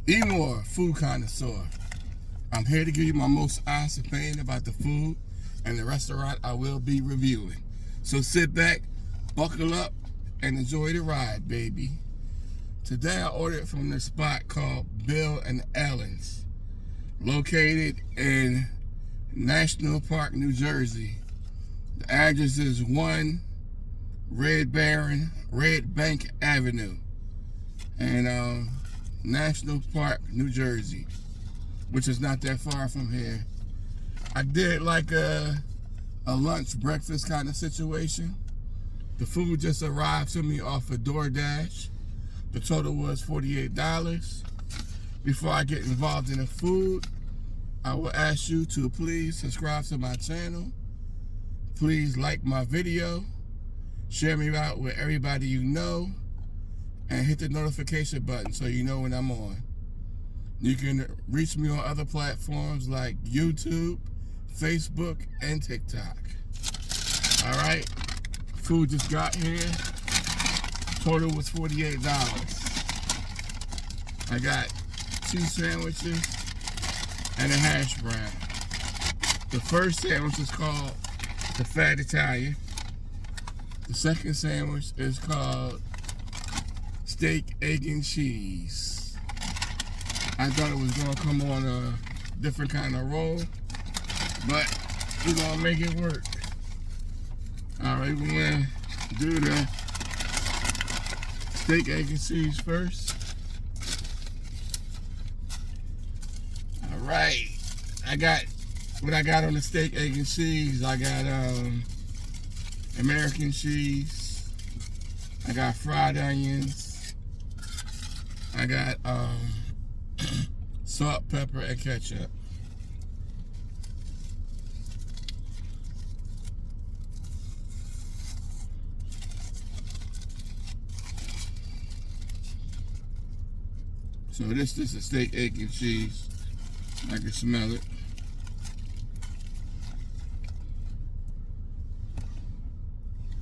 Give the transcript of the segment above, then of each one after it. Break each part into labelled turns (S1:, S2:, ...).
S1: E.Morre, food connoisseur. I'm here to give you my most honest opinion about the food and the restaurant I will be reviewing. So sit back, buckle up, and enjoy the ride, baby. Today I ordered from this spot called Bill and Ellen's, located in National Park, New Jersey. The address is 1 Red Bank Avenue, and National Park, New Jersey, which is not that far from here. I did like a lunch breakfast kind of situation. The food just arrived to me off of DoorDash. The total was $48. Before I get involved in the food, I will ask you to please subscribe to my channel. Please like my video, share me out with everybody you know, and hit the notification button so you know when I'm on. You can reach me on other platforms like YouTube, Facebook, and TikTok. All right, food just got here. Total was $48. I got 2 sandwiches and a hash brown. The first sandwich is called the Fat Italian. The second sandwich is called steak, egg, and cheese. I thought it was gonna come on a different kind of roll, but we're gonna make it work. All right, we're gonna do the steak, egg, and cheese first. All right, what I got on the steak, egg, and cheese. I got American cheese. I got fried onions. I got salt, pepper, and ketchup. So this is a steak, egg, and cheese. I can smell it.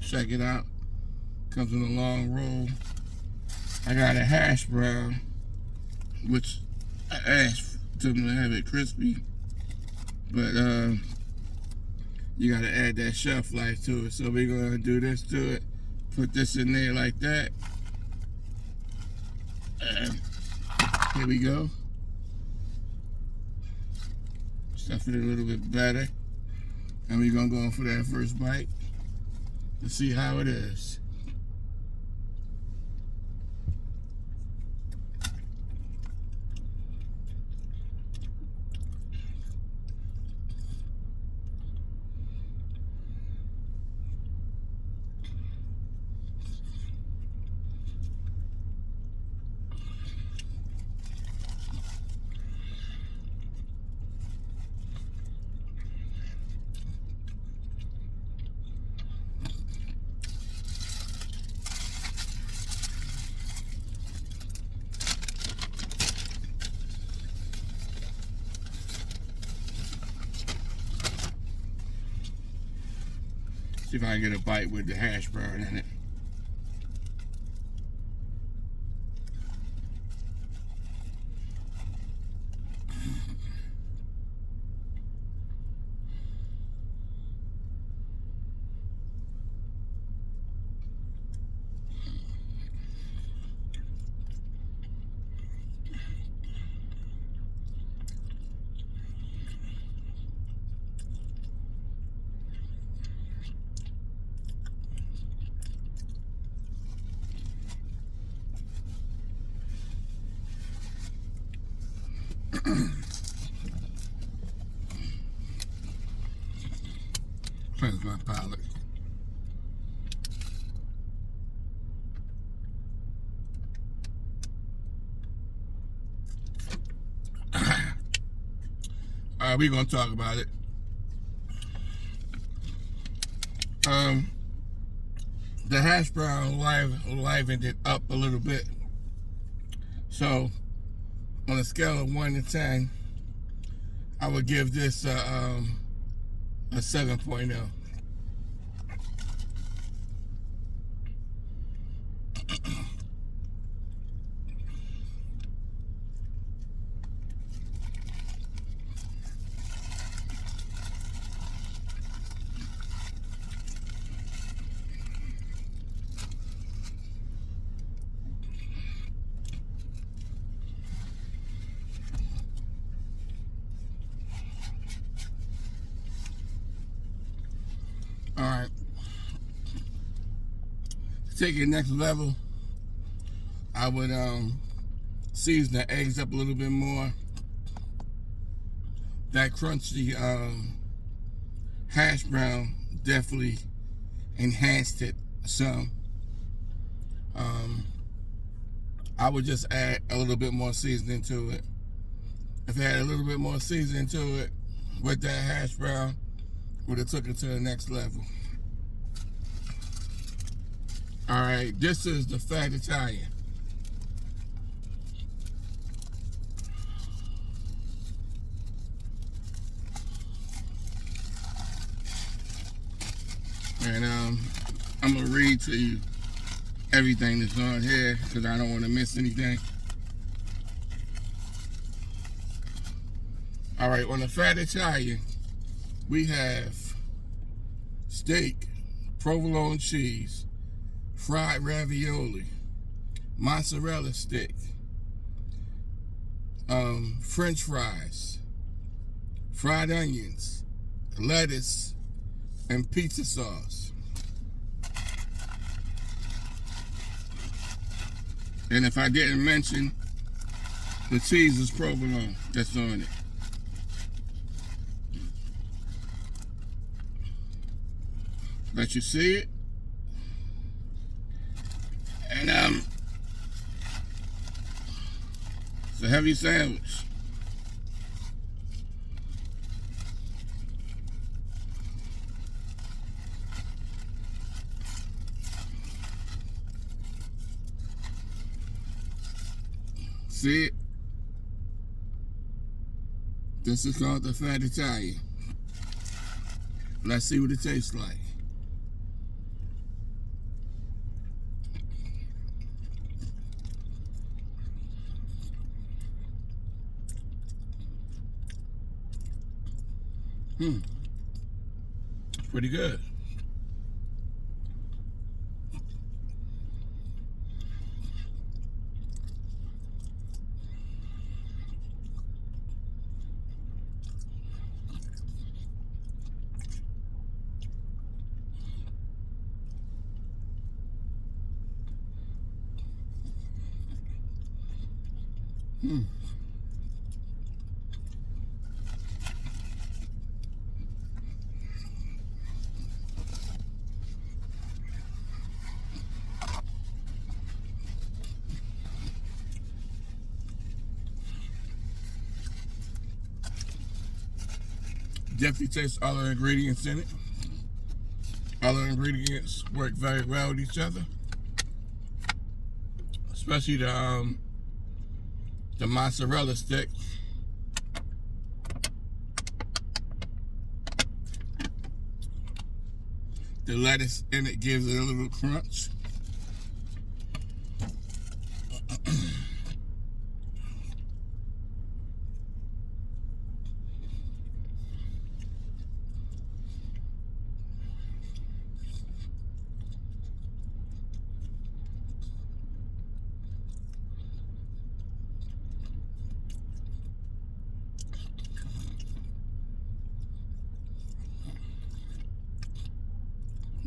S1: Check it out. Comes in a long roll. I got a hash brown, which I asked them to have it crispy, but you gotta add that shelf life to it. So we're gonna do this to it. Put this in there like that. And here we go. Stuff it a little bit better. And we're gonna go in for that first bite to see how it is. See if I can get a bite with the hash brown in it. Cleanse my palate. All right, we're gonna talk about it. The hash brown livened it up a little bit. So, on a scale of 1 to 10, I would give this a 7.0. take it next level, I would season the eggs up a little bit more. That crunchy hash brown definitely enhanced it some. I would just add a little bit more seasoning to it. If I had a little bit more seasoning to it with that hash brown, would have took it to the next level. All right, this is the fat Italian. And I'm gonna read to you everything that's on here because I don't want to miss anything. All right, on the fat Italian, we have steak, provolone cheese, fried ravioli, mozzarella stick, French fries, fried onions, lettuce, and pizza sauce. And if I didn't mention, the cheese is provolone that's on it. Let you see it. And it's a heavy sandwich. See it? This is called the fat Italian. Let's see what it tastes like. It's pretty good. Definitely taste all the ingredients in it. All the ingredients work very well with each other, especially the mozzarella stick. The lettuce in it gives it a little crunch.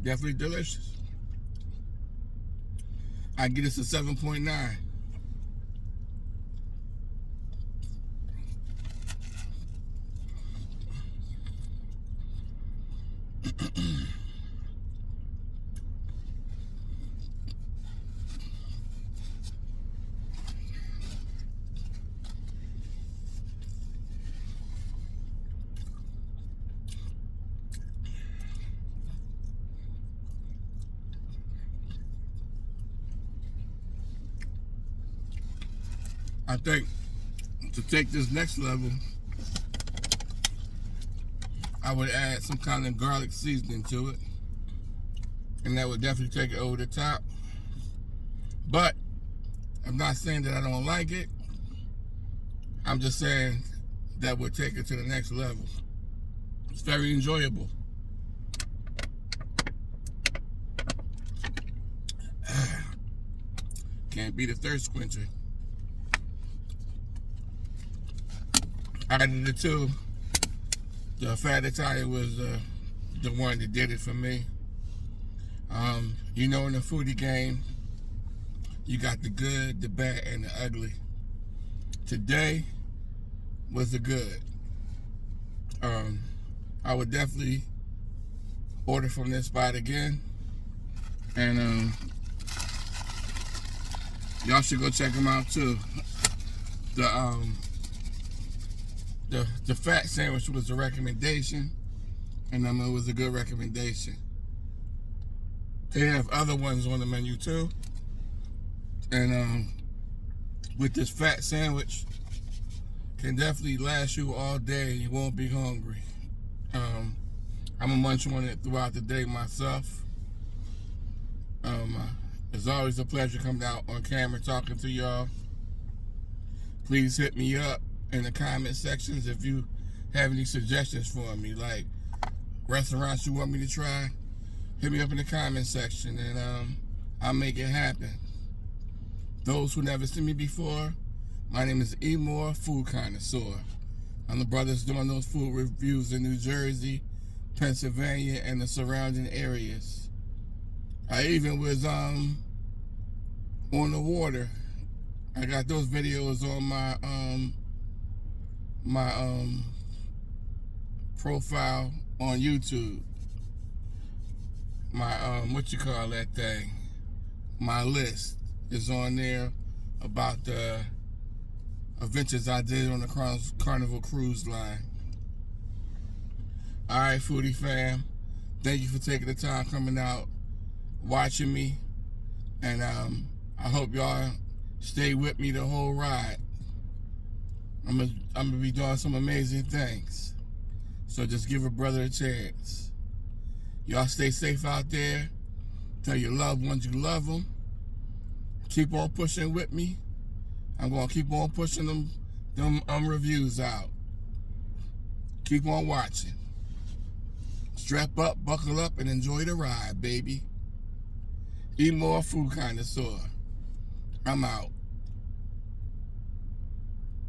S1: Definitely delicious. I give this a 7.9. I think to take this next level, I would add some kind of garlic seasoning to it, and that would definitely take it over the top. But I'm not saying that I don't like it. I'm just saying that would take it to the next level. It's very enjoyable. Can't beat a thirst quencher. Out of the two, the fat Italian was the one that did it for me. You know, in the foodie game, you got the good, the bad, and the ugly. Today was the good. I would definitely order from this spot again, and y'all should go check them out too. The fat sandwich was a recommendation, and it was a good recommendation. They have other ones on the menu too, and with this fat sandwich, can definitely last you all day. You won't be hungry. I'm gonna munch on it throughout the day myself. It's always a pleasure coming out on camera talking to y'all. Please hit me up in the comment sections if you have any suggestions for me, like restaurants you want me to try. Hit me up in the comment section, and I'll make it happen. Those who never seen me before, my name is E.Morre, food connoisseur. I'm the brothers doing those food reviews in New Jersey, Pennsylvania, and the surrounding areas. I even was on the water. I got those videos on my profile on YouTube. My what you call that thing? My list is on there about the adventures I did on the Carnival Cruise Line. All right, foodie fam, thank you for taking the time coming out, watching me, and I hope y'all stay with me the whole ride. I'm gonna be doing some amazing things, so just give a brother a chance. Y'all stay safe out there. Tell your loved ones you love them. Keep on pushing with me. I'm gonna keep on pushing them reviews out. Keep on watching. Strap up, buckle up, and enjoy the ride, baby. E.Morre, food connoisseur. I'm out.